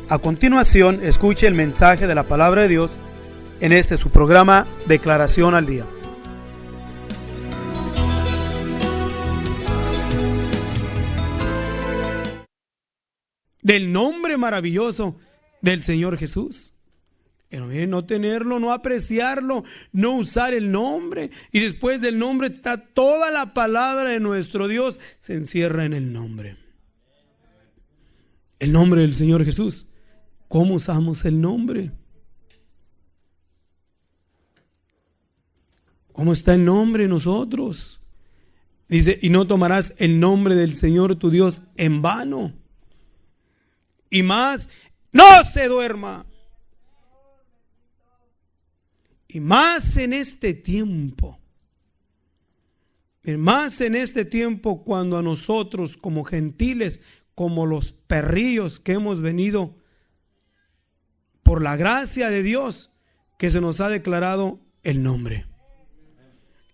A continuación, escuche el mensaje de la palabra de Dios en este su programa Declaración al Día. Del nombre maravilloso del Señor Jesús. Pero no tenerlo, no apreciarlo, no usar el nombre. Y después del nombre está toda la palabra de nuestro Dios, se encierra en el nombre. El nombre del Señor Jesús. ¿Cómo usamos el nombre? ¿Cómo está el nombre en nosotros? Dice, y no tomarás el nombre del Señor tu Dios en vano. Y más, no se duerma. Y más en este tiempo. Más en este tiempo cuando a nosotros como gentiles, como los perrillos que hemos venido por la gracia de Dios, que se nos ha declarado el nombre.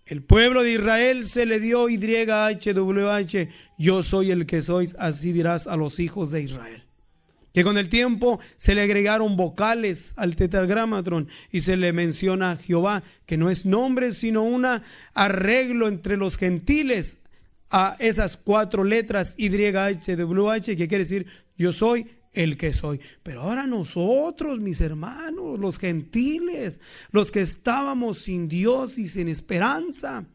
El pueblo de Israel se le dio YHWH, yo soy el que sois, así dirás a los hijos de Israel. Que con el tiempo se le agregaron vocales al tetragrámatron y se le menciona Jehová, que no es nombre sino un arreglo entre los gentiles a esas 4 letras YHWH, que quiere decir yo soy el que soy. Pero ahora nosotros, mis hermanos, los gentiles, los que estábamos sin Dios y sin esperanza,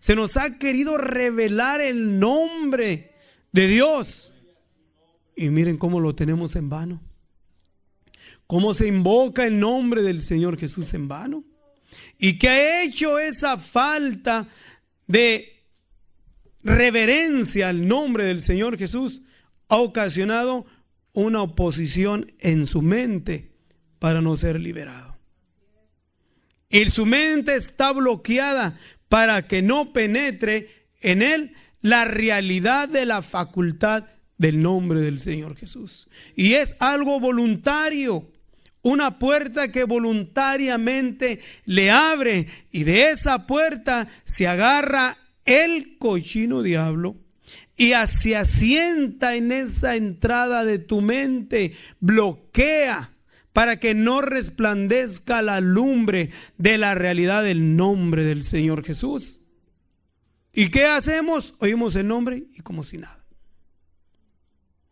se nos ha querido revelar el nombre de Dios. Y miren cómo lo tenemos en vano. Cómo se invoca el nombre del Señor Jesús en vano. Y que ha hecho esa falta de reverencia al nombre del Señor Jesús, ha ocasionado una oposición en su mente para no ser liberado. Y su mente está bloqueada para que no penetre en él la realidad de la facultad del nombre del Señor Jesús. Y es algo voluntario, una puerta que voluntariamente le abre, y de esa puerta se agarra el cochino diablo y se asienta en esa entrada de tu mente, bloquea para que no resplandezca la lumbre de la realidad del nombre del Señor Jesús. ¿Y qué hacemos? Oímos el nombre y como si nada.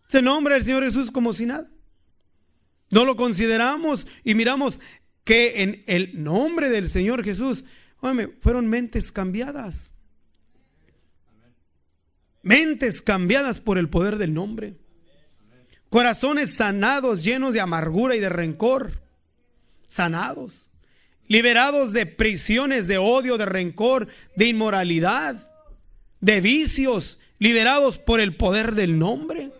Se nombra el Señor Jesús como si nada. No lo consideramos y miramos que en el nombre del Señor Jesús, fueron mentes cambiadas. Mentes cambiadas por el poder del nombre. Corazones sanados, llenos de amargura y de rencor. Sanados. Liberados de prisiones, de odio, de rencor, de inmoralidad, de vicios. Liberados por el poder del nombre.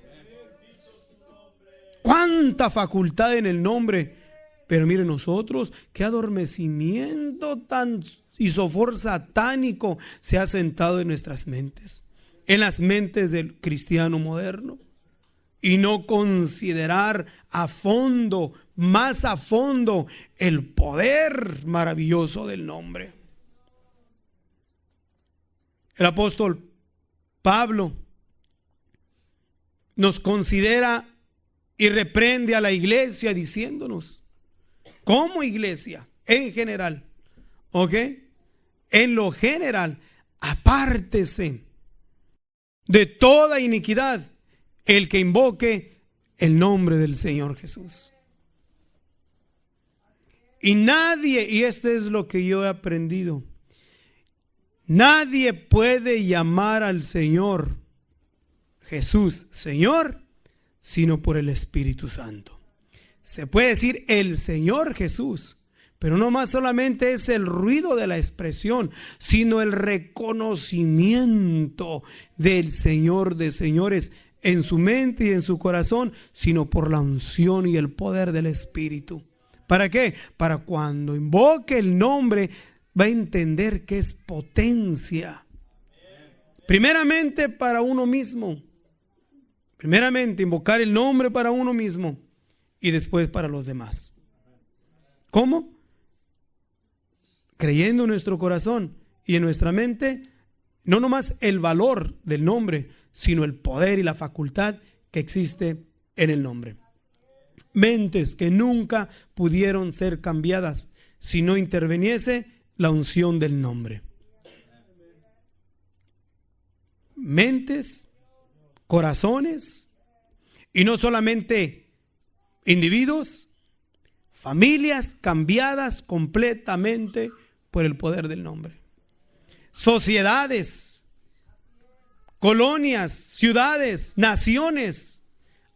Cuánta facultad en el nombre. Pero miren nosotros, qué adormecimiento tan isofor satánico se ha sentado en nuestras mentes. En las mentes del cristiano moderno. Y no considerar a fondo, más a fondo, el poder maravilloso del nombre. El apóstol Pablo nos considera y reprende a la iglesia diciéndonos, como iglesia, en general, ¿ok? En lo general, apártese de toda iniquidad el que invoque el nombre del Señor Jesús. Y nadie, y esto es lo que yo he aprendido, nadie puede llamar al Señor Jesús Señor sino por el Espíritu Santo. Se puede decir el Señor Jesús, pero no más solamente es el ruido de la expresión, sino el reconocimiento del Señor de señores en su mente y en su corazón, sino por la unción y el poder del Espíritu. ¿Para qué? Para cuando invoque el nombre, va a entender que es potencia. Primeramente para uno mismo. Primeramente invocar el nombre para uno mismo y después para los demás. ¿Cómo? Creyendo en nuestro corazón y en nuestra mente, no nomás el valor del nombre, sino el poder y la facultad que existe en el nombre. mentes que nunca pudieron ser cambiadas si no interviniese la unción del nombre. Mentes, corazones, y no solamente individuos, familias cambiadas completamente por el poder del nombre. Sociedades, colonias, ciudades, naciones,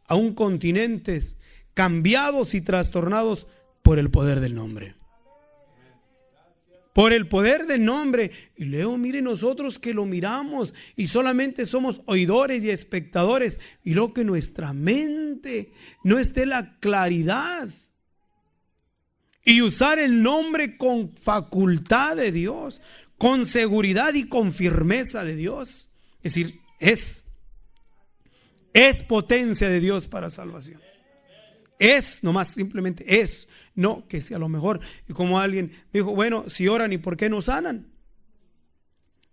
aún continentes cambiados y trastornados por el poder del nombre. Por el poder del nombre. Y luego mire nosotros que lo miramos y solamente somos oidores y espectadores. Y luego que nuestra mente no esté la claridad. Y usar el nombre con facultad de Dios, con seguridad y con firmeza de Dios. Es decir, es potencia de Dios para salvación. Es, nomás simplemente es. No, que si a lo mejor, y como alguien dijo, bueno, si oran, ¿y por qué no sanan?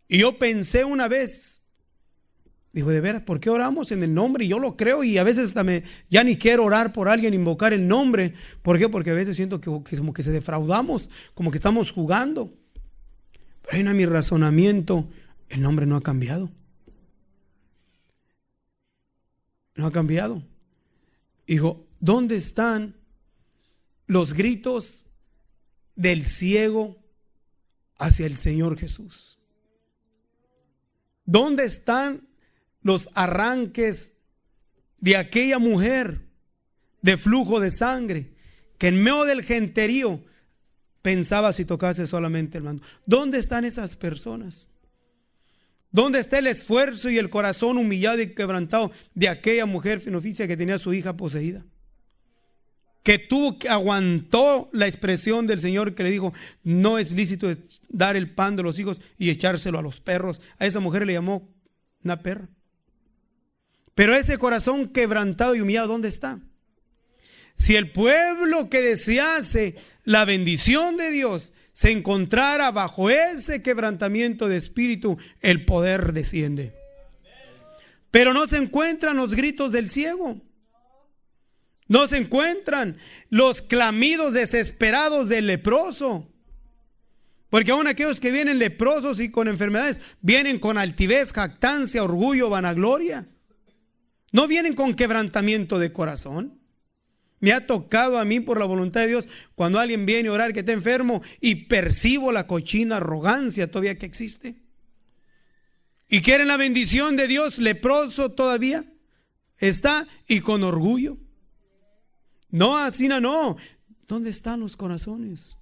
Y yo pensé una vez, dijo, de veras, ¿por qué oramos en el nombre? Y yo lo creo, y a veces ya ni quiero orar por alguien, invocar el nombre. ¿Por qué? Porque a veces siento que como que se defraudamos, como que estamos jugando. Pero ahí en mi razonamiento, el nombre no ha cambiado. No ha cambiado. Dijo, ¿dónde están los gritos del ciego hacia el Señor Jesús? ¿Dónde están los arranques de aquella mujer de flujo de sangre que en medio del genterío pensaba si tocase solamente el manto? ¿Dónde están esas personas? ¿Dónde está el esfuerzo y el corazón humillado y quebrantado de aquella mujer finoficia que tenía a su hija poseída? Que aguantó la expresión del Señor que le dijo, no es lícito dar el pan de los hijos y echárselo a los perros. A esa mujer le llamó una perra. Pero ese corazón quebrantado y humillado, ¿dónde está? Si el pueblo que desease la bendición de Dios se encontrara bajo ese quebrantamiento de espíritu, el poder desciende. Pero no se encuentran los gritos del ciego. No se encuentran los clamidos desesperados del leproso. Porque aún aquellos que vienen leprosos y con enfermedades, vienen con altivez, jactancia, orgullo, vanagloria. No vienen con quebrantamiento de corazón. Me ha tocado a mí por la voluntad de Dios, cuando alguien viene a orar que está enfermo y percibo la cochina arrogancia todavía que existe. Y quieren la bendición de Dios, leproso todavía está y con orgullo. No, así no. ¿Dónde están los corazones?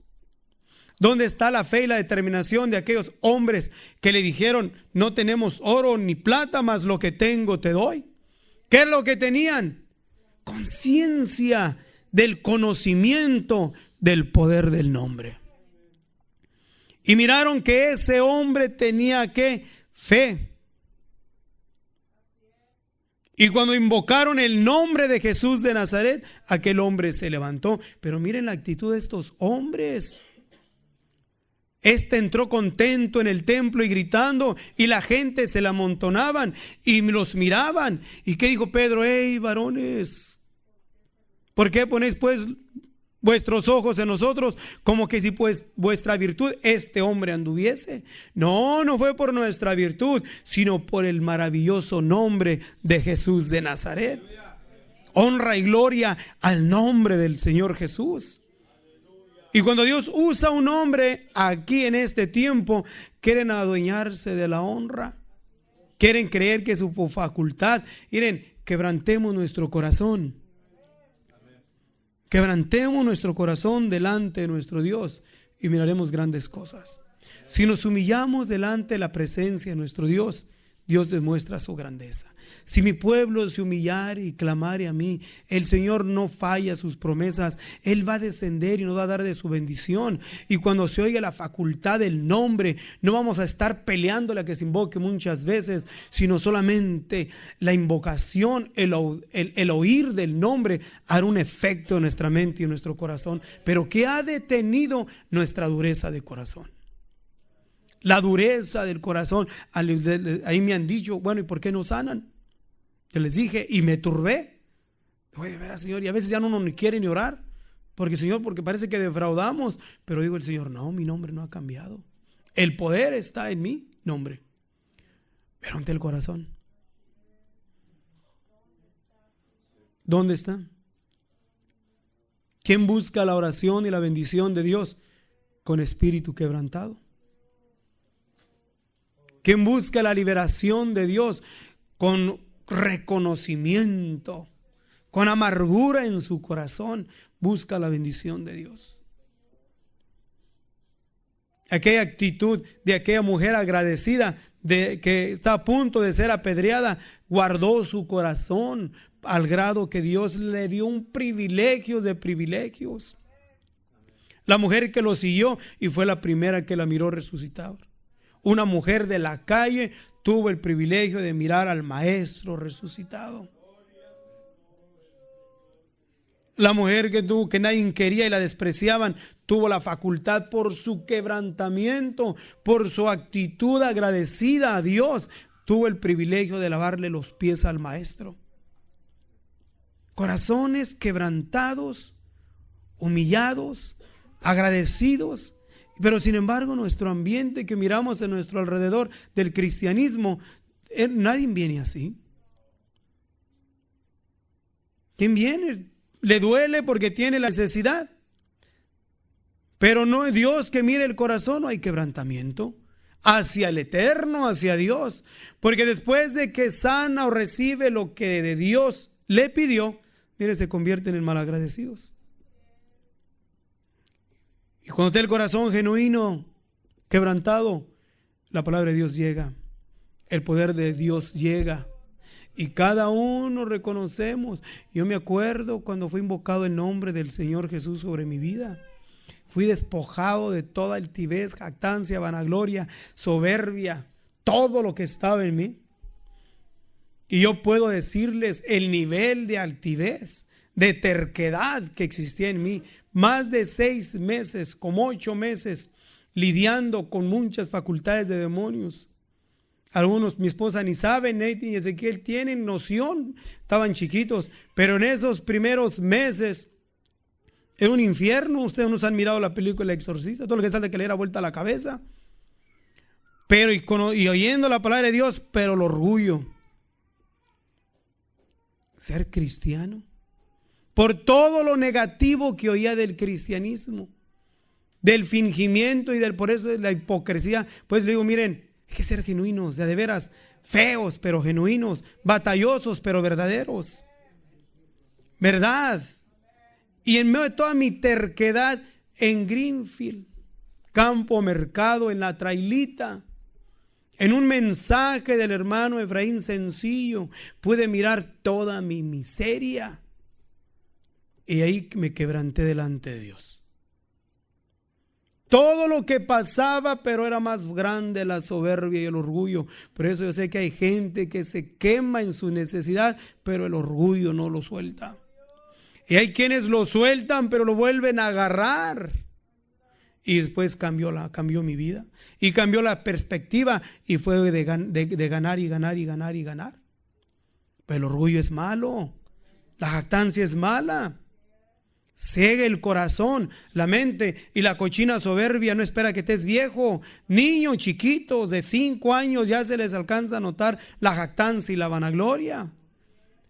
¿Dónde está la fe y la determinación de aquellos hombres que le dijeron, no tenemos oro ni plata, mas lo que tengo te doy? ¿Qué es lo que tenían? Conciencia del conocimiento del poder del nombre. Y miraron que ese hombre tenía ¿qué? Fe. Y cuando invocaron el nombre de Jesús de Nazaret, aquel hombre se levantó. Pero miren la actitud de estos hombres. Este entró contento en el templo y gritando, y la gente se le amontonaban y los miraban. ¿Y qué dijo Pedro? ¡Hey, varones! ¿Por qué ponéis pues vuestros ojos en nosotros, como que si pues vuestra virtud este hombre anduviese? No fue por nuestra virtud, sino por el maravilloso nombre de Jesús de Nazaret. Honra y gloria al nombre del Señor Jesús. Y cuando Dios usa un hombre aquí en este tiempo, quieren adueñarse de la honra, quieren creer que es su facultad. Miren, quebrantemos nuestro corazón. Quebrantemos nuestro corazón delante de nuestro Dios y miraremos grandes cosas. Si nos humillamos delante de la presencia de nuestro Dios, Dios demuestra su grandeza. Si mi pueblo se humillare y clamare a mí, el Señor no falla sus promesas. Él va a descender y nos va a dar de su bendición. Y cuando se oiga la facultad del nombre, no vamos a estar peleando la que se invoque muchas veces, sino solamente la invocación, el oír del nombre hará un efecto en nuestra mente y en nuestro corazón. Pero ¿qué ha detenido nuestra dureza de corazón? La dureza del corazón. Ahí me han dicho, bueno, ¿y por qué no sanan? Yo les dije, y me turbé. Oye, de veras, Señor, y a veces ya no ni quiere ni orar, porque Señor, porque parece que defraudamos, pero digo el Señor, no, mi nombre no ha cambiado. El poder está en mi nombre, pero ante el corazón, ¿dónde está? ¿Quién busca la oración y la bendición de Dios con espíritu quebrantado? ¿Quién busca la liberación de Dios con reconocimiento, con amargura en su corazón? Busca la bendición de Dios. Aquella actitud de aquella mujer agradecida de que está a punto de ser apedreada, guardó su corazón al grado que Dios le dio un privilegio de privilegios. La mujer que lo siguió y fue la primera que la miró resucitar. Una mujer de la calle tuvo el privilegio de mirar al maestro resucitado. La mujer que nadie quería y la despreciaban, tuvo la facultad por su quebrantamiento, por su actitud agradecida a Dios, tuvo el privilegio de lavarle los pies al maestro. Corazones quebrantados, humillados, agradecidos. Pero sin embargo, nuestro ambiente que miramos en nuestro alrededor del cristianismo, nadie viene así. ¿Quién viene? Le duele porque tiene la necesidad. Pero no es Dios que mire el corazón, no hay quebrantamiento hacia el eterno, hacia Dios. Porque después de que sana o recibe lo que de Dios le pidió, mire, se convierten en malagradecidos. Y cuando está el corazón genuino, quebrantado, la palabra de Dios llega, el poder de Dios llega. Y cada uno reconocemos. Yo me acuerdo cuando fue invocado el nombre del Señor Jesús sobre mi vida. Fui despojado de toda altivez, jactancia, vanagloria, soberbia, todo lo que estaba en mí. Y yo puedo decirles el nivel de altivez, de terquedad que existía en mí. Más de 6 meses, como 8 meses, lidiando con muchas facultades de demonios. Algunos, mi esposa ni sabe, Nate y Ezequiel tienen noción, estaban chiquitos, pero en esos primeros meses era un infierno. Ustedes no han mirado la película El Exorcista, todo lo que sale que le era vuelta a la cabeza. Pero y oyendo la palabra de Dios, pero el orgullo. Ser cristiano. Por todo lo negativo que oía del cristianismo, del fingimiento y por eso de la hipocresía. Pues le digo, miren, hay que ser genuinos, o sea, de veras, feos pero genuinos, batallosos pero verdaderos. ¿Verdad? Y en medio de toda mi terquedad en Greenfield, Campo Mercado, en la trailita, en un mensaje del hermano Efraín Sencillo, pude mirar toda mi miseria. Y ahí me quebranté delante de Dios. Todo lo que pasaba, pero era más grande la soberbia y el orgullo. Por eso yo sé que hay gente que se quema en su necesidad, pero el orgullo no lo suelta. Y hay quienes lo sueltan, pero lo vuelven a agarrar. Y después cambió mi vida. Y cambió la perspectiva. Y fue de ganar y ganar y ganar y ganar. Pero el orgullo es malo. La jactancia es mala. Ciega el corazón, la mente, y la cochina soberbia no espera que estés viejo. Niños chiquitos de 5 años ya se les alcanza a notar la jactancia y la vanagloria.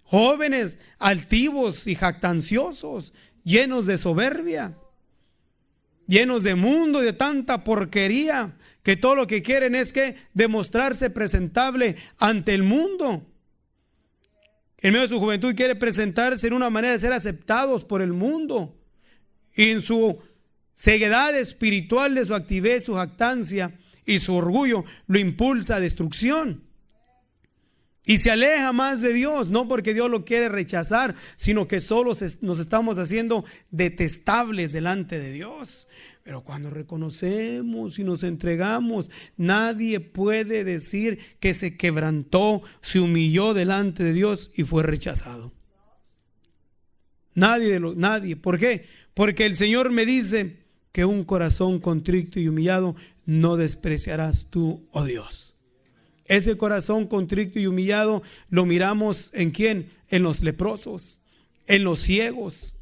Jóvenes altivos y jactanciosos, llenos de soberbia, llenos de mundo y de tanta porquería, que todo lo que quieren es que demostrarse presentable ante el mundo. En medio de su juventud quiere presentarse en una manera de ser aceptados por el mundo. Y en su ceguedad espiritual de su actividad, su jactancia y su orgullo lo impulsa a destrucción. Y se aleja más de Dios, no porque Dios lo quiere rechazar, sino que solo nos estamos haciendo detestables delante de Dios. Pero cuando reconocemos y nos entregamos, nadie puede decir que se quebrantó, se humilló delante de Dios y fue rechazado. Nadie. ¿Por qué? Porque el Señor me dice que un corazón contrito y humillado no despreciarás tú, oh Dios. Ese corazón contrito y humillado lo miramos ¿en quién? En los leprosos. en los ciegos,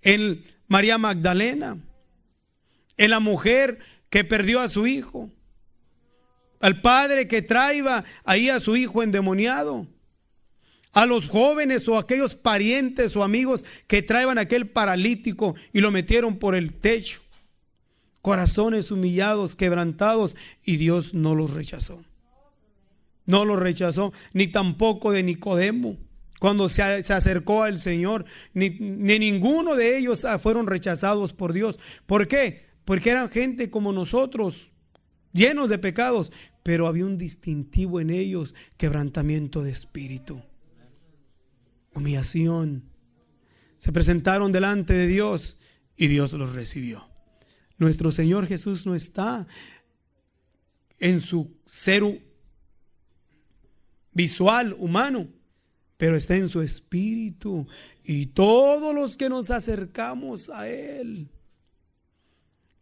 en María Magdalena, en la mujer que perdió a su hijo, al padre que traía ahí a su hijo endemoniado, a los jóvenes o aquellos parientes o amigos que traían aquel paralítico y lo metieron por el techo. Corazones humillados, quebrantados, y Dios no los rechazó. No los rechazó, ni tampoco de Nicodemo, cuando se acercó al Señor, ni ninguno de ellos fueron rechazados por Dios. ¿Por qué? Porque eran gente como nosotros, llenos de pecados, pero había un distintivo en ellos: quebrantamiento de espíritu, humillación. Se presentaron delante de Dios y Dios los recibió. Nuestro Señor Jesús no está en su ser visual humano, pero está en su espíritu, y todos los que nos acercamos a Él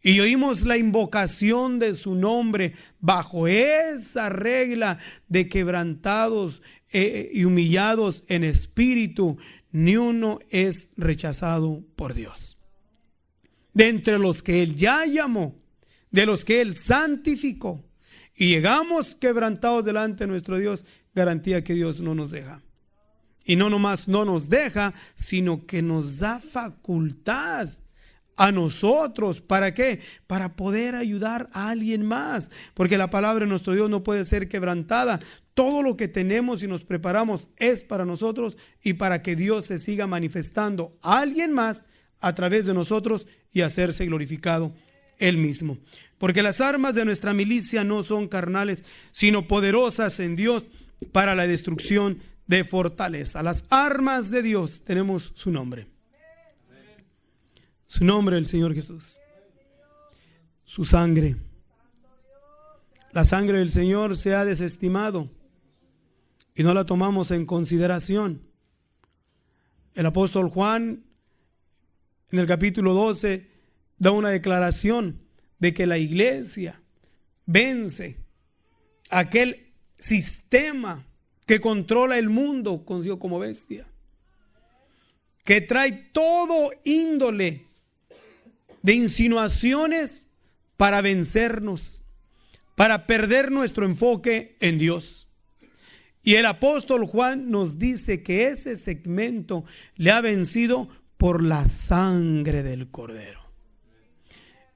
y oímos la invocación de su nombre bajo esa regla de quebrantados y humillados en espíritu, ni uno es rechazado por Dios. De entre los que Él ya llamó, de los que Él santificó, y llegamos quebrantados delante de nuestro Dios, garantía que Dios no nos deja. Y no nomás no nos deja, sino que nos da facultad a nosotros. ¿Para qué? Para poder ayudar a alguien más. Porque la palabra de nuestro Dios no puede ser quebrantada. Todo lo que tenemos y nos preparamos es para nosotros y para que Dios se siga manifestando a alguien más a través de nosotros y hacerse glorificado Él mismo. Porque las armas de nuestra milicia no son carnales, sino poderosas en Dios para la destrucción de fortaleza. Las armas de Dios tenemos su nombre. Su nombre, el Señor Jesús. Su sangre. La sangre del Señor se ha desestimado y no la tomamos en consideración. El apóstol Juan, en el capítulo 12, da una declaración de que la iglesia vence aquel sistema que controla el mundo, conocido como bestia, que trae todo índole de insinuaciones para vencernos, para perder nuestro enfoque en Dios. Y el apóstol Juan nos dice que ese segmento le ha vencido por la sangre del Cordero.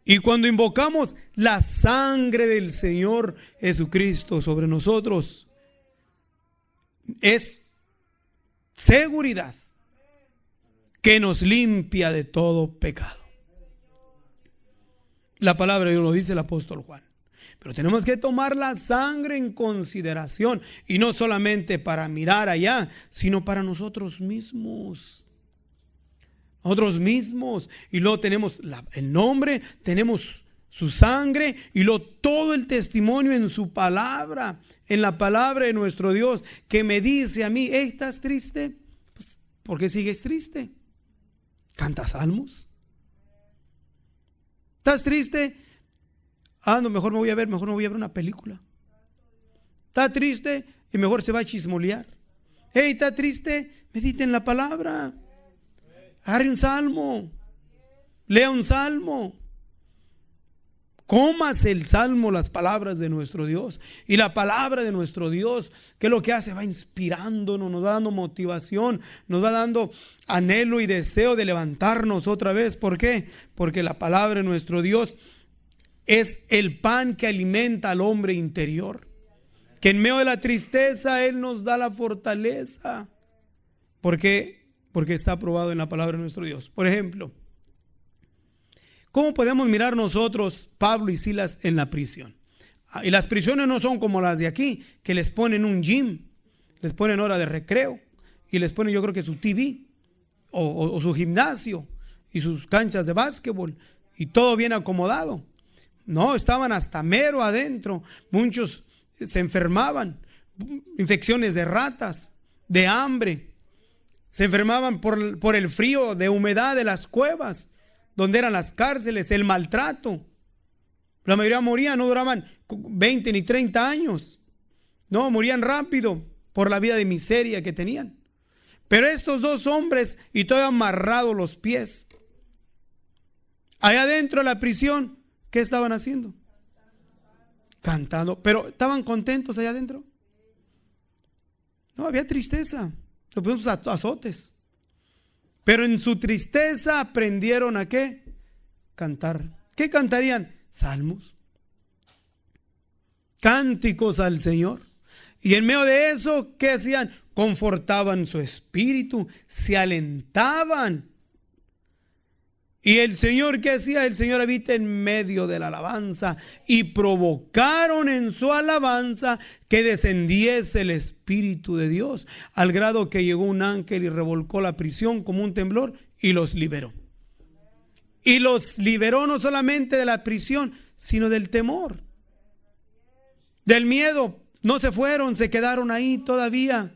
Y cuando invocamos la sangre del Señor Jesucristo sobre nosotros, es seguridad que nos limpia de todo pecado. La palabra de Dios lo dice el apóstol Juan. Pero tenemos que tomar la sangre en consideración, y no solamente para mirar allá, sino para nosotros mismos. Nosotros mismos. Y luego tenemos el nombre, tenemos su sangre, y luego todo el testimonio en su palabra, en la palabra de nuestro Dios, que me dice a mí: ¿estás triste? Pues, ¿por qué sigues triste? ¿Canta salmos? ¿Estás triste? No, mejor me voy a ver una película. ¿Está triste? Y mejor se va a chismolear. ¿Está triste? Medita en la palabra. Agarre un salmo. Lea un salmo. Cómase el salmo, las palabras de nuestro Dios. Y la palabra de nuestro Dios, ¿qué es lo que hace? Va inspirándonos, nos va dando motivación, nos va dando anhelo y deseo de levantarnos otra vez. ¿Por qué? Porque la palabra de nuestro Dios es el pan que alimenta al hombre interior, que en medio de la tristeza Él nos da la fortaleza. ¿Por qué? Porque está aprobado en la palabra de nuestro Dios. Por ejemplo, ¿cómo podemos mirar nosotros Pablo y Silas en la prisión? Y las prisiones no son como las de aquí, que les ponen un gym, les ponen hora de recreo y les ponen, yo creo que su TV o su gimnasio y sus canchas de básquetbol y todo bien acomodado. No, estaban hasta mero adentro. Muchos se enfermaban, infecciones de ratas, de hambre. Se enfermaban por el frío, de humedad de las cuevas, donde eran las cárceles, el maltrato. La mayoría morían, no duraban 20 ni 30 años. No, morían rápido por la vida de miseria que tenían. Pero estos dos hombres, y todavía amarrados los pies, allá adentro de la prisión, ¿qué estaban haciendo? Cantando. Pero ¿estaban contentos allá adentro? No, había tristeza. Se pusieron sus azotes. Pero en su tristeza aprendieron a ¿qué? Cantar. ¿Qué cantarían? Salmos, cánticos al Señor. Y en medio de eso, ¿qué hacían? Confortaban su espíritu, se alentaban. Y el Señor, ¿qué hacía? El Señor habita en medio de la alabanza, y provocaron en su alabanza que descendiese el Espíritu de Dios, al grado que llegó un ángel y revolcó la prisión como un temblor y los liberó. Y los liberó no solamente de la prisión, sino del temor, del miedo. No se fueron, se quedaron ahí todavía.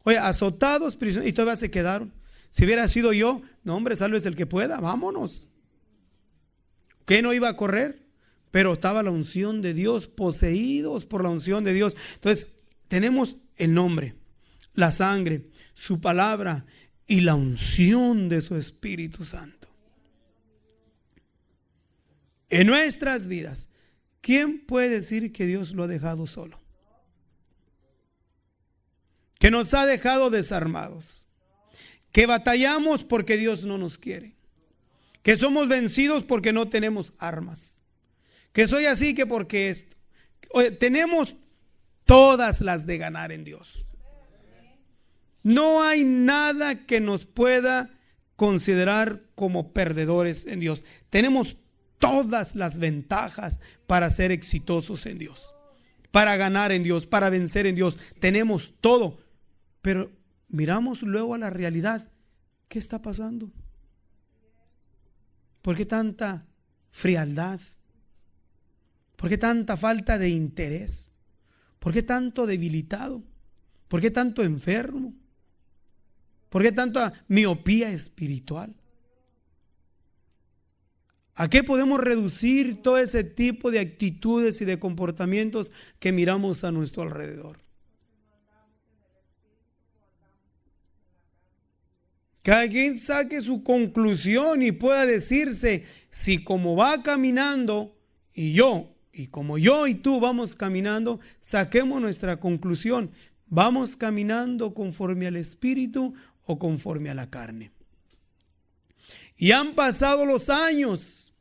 Oye, azotados, prisioneros, y todavía se quedaron. Si hubiera sido yo, no hombre, sálvese el que pueda, vámonos. ¿Qué no iba a correr? Pero estaba la unción de Dios, poseídos por la unción de Dios. Entonces, tenemos el nombre, la sangre, su palabra y la unción de su Espíritu Santo. En nuestras vidas, ¿quién puede decir que Dios lo ha dejado solo? Que nos ha dejado desarmados. Que batallamos porque Dios no nos quiere. Que somos vencidos porque no tenemos armas. Que soy así que porque esto. Oye, tenemos todas las de ganar en Dios. No hay nada que nos pueda considerar como perdedores en Dios. Tenemos todas las ventajas para ser exitosos en Dios, para ganar en Dios, para vencer en Dios. Tenemos todo. Pero miramos luego a la realidad. ¿Qué está pasando? ¿Por qué tanta frialdad? ¿Por qué tanta falta de interés? ¿Por qué tanto debilitado? ¿Por qué tanto enfermo? ¿Por qué tanta miopía espiritual? ¿A qué podemos reducir todo ese tipo de actitudes y de comportamientos que miramos a nuestro alrededor? Cada quien saque su conclusión y pueda decirse si como va caminando y como yo y tú vamos caminando, saquemos nuestra conclusión. ¿Vamos caminando conforme al Espíritu o conforme a la carne? Y han pasado los años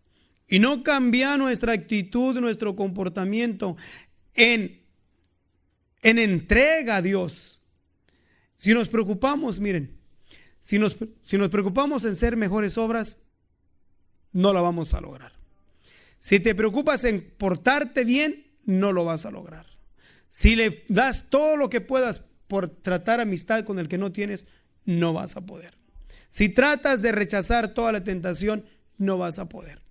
y no cambia nuestra actitud, nuestro comportamiento en entrega a Dios. Si nos preocupamos, miren, si nos preocupamos en ser mejores obras, no la vamos a lograr. Si te preocupas en portarte bien, no lo vas a lograr. Si le das todo lo que puedas por tratar amistad con el que no tienes, no vas a poder. Si tratas de rechazar toda la tentación, no vas a poder.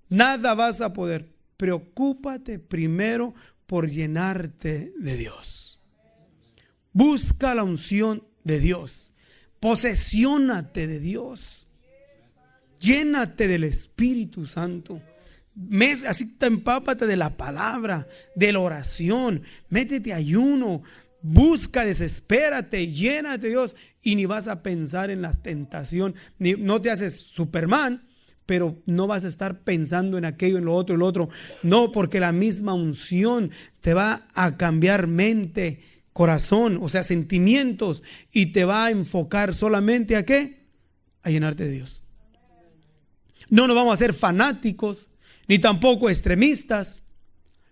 Nada vas a poder. Preocúpate primero por llenarte de Dios. Busca la unción de Dios. Posesiónate de Dios. Llénate del Espíritu Santo. Así empápate de la palabra, de la oración. Métete a ayuno. Busca, desespérate, llénate de Dios. Y ni vas a pensar en la tentación. No te haces Superman, pero no vas a estar pensando en aquello, en lo otro. No, porque la misma unción te va a cambiar mente, corazón, o sea, sentimientos, y te va a enfocar solamente ¿a qué? A llenarte de Dios. No nos vamos a ser fanáticos, ni tampoco extremistas.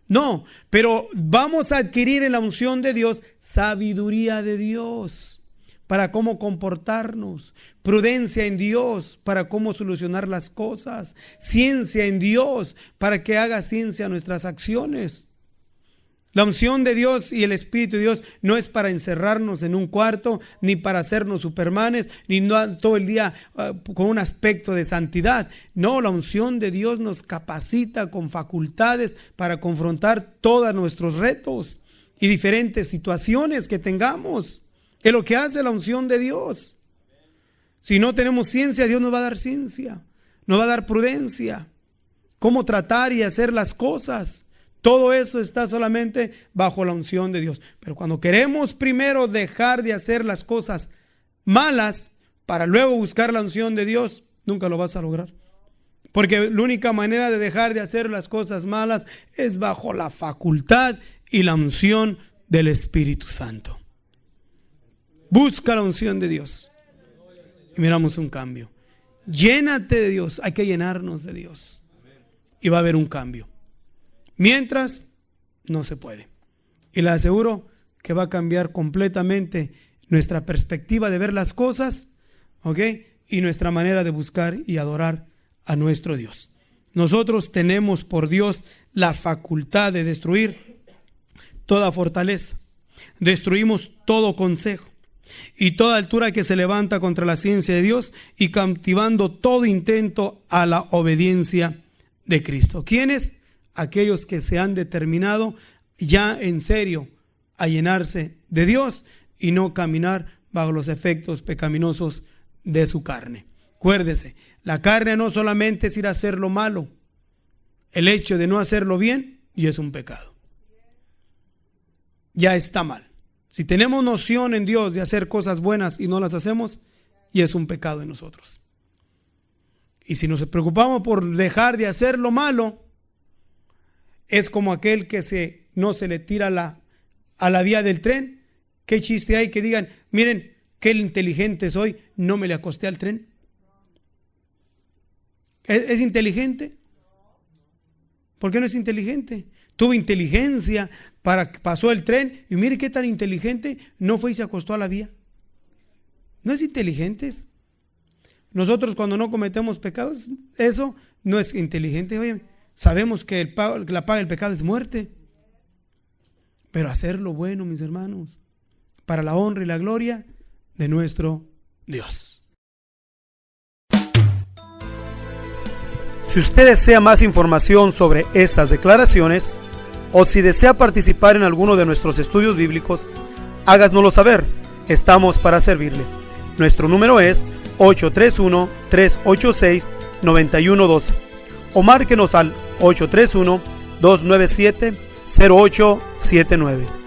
No, pero vamos a adquirir en la unción de Dios sabiduría de Dios para cómo comportarnos, prudencia en Dios para cómo solucionar las cosas, ciencia en Dios para que haga ciencia a nuestras acciones. La unción de Dios y el Espíritu de Dios no es para encerrarnos en un cuarto, ni para hacernos supermanes, ni no todo el día con un aspecto de santidad. No, la unción de Dios nos capacita con facultades para confrontar todos nuestros retos y diferentes situaciones que tengamos. Es lo que hace la unción de Dios. Si no tenemos ciencia, Dios nos va a dar ciencia, nos va a dar prudencia, cómo tratar y hacer las cosas. Todo eso está solamente bajo la unción de Dios. Pero cuando queremos primero dejar de hacer las cosas malas para luego buscar la unción de Dios, nunca lo vas a lograr. Porque la única manera de dejar de hacer las cosas malas es bajo la facultad y la unción del Espíritu Santo. Busca la unción de Dios y miramos un cambio. Llénate de Dios, hay que llenarnos de Dios y va a haber un cambio. Mientras, no se puede. Y le aseguro que va a cambiar completamente nuestra perspectiva de ver las cosas, ¿ok? Y nuestra manera de buscar y adorar a nuestro Dios. Nosotros tenemos por Dios la facultad de destruir toda fortaleza. Destruimos todo consejo y toda altura que se levanta contra la ciencia de Dios y cautivando todo intento a la obediencia de Cristo. ¿Quiénes? Aquellos que se han determinado ya en serio a llenarse de Dios y no caminar bajo los efectos pecaminosos de su carne. Acuérdese, la carne no solamente es ir a hacer lo malo, el hecho de no hacerlo bien y es un pecado. Ya está mal. Si tenemos noción en Dios de hacer cosas buenas y no las hacemos, y es un pecado en nosotros. Y si nos preocupamos por dejar de hacer lo malo, es como aquel que no se le tira a la vía del tren. ¿Qué chiste hay que digan, miren, qué inteligente soy, no me le acosté al tren? ¿Es inteligente? ¿Por qué no es inteligente? Tuvo inteligencia pasó el tren y mire qué tan inteligente, no fue y se acostó a la vía. No es inteligente. Nosotros cuando no cometemos pecados, eso no es inteligente. Oye, sabemos que la paga del pecado es muerte. Pero hacer lo bueno, mis hermanos, para la honra y la gloria de nuestro Dios. Si usted desea más información sobre estas declaraciones o si desea participar en alguno de nuestros estudios bíblicos, háganoslo saber. Estamos para servirle. Nuestro número es 831-386-9112 o márquenos al 831-297-0879.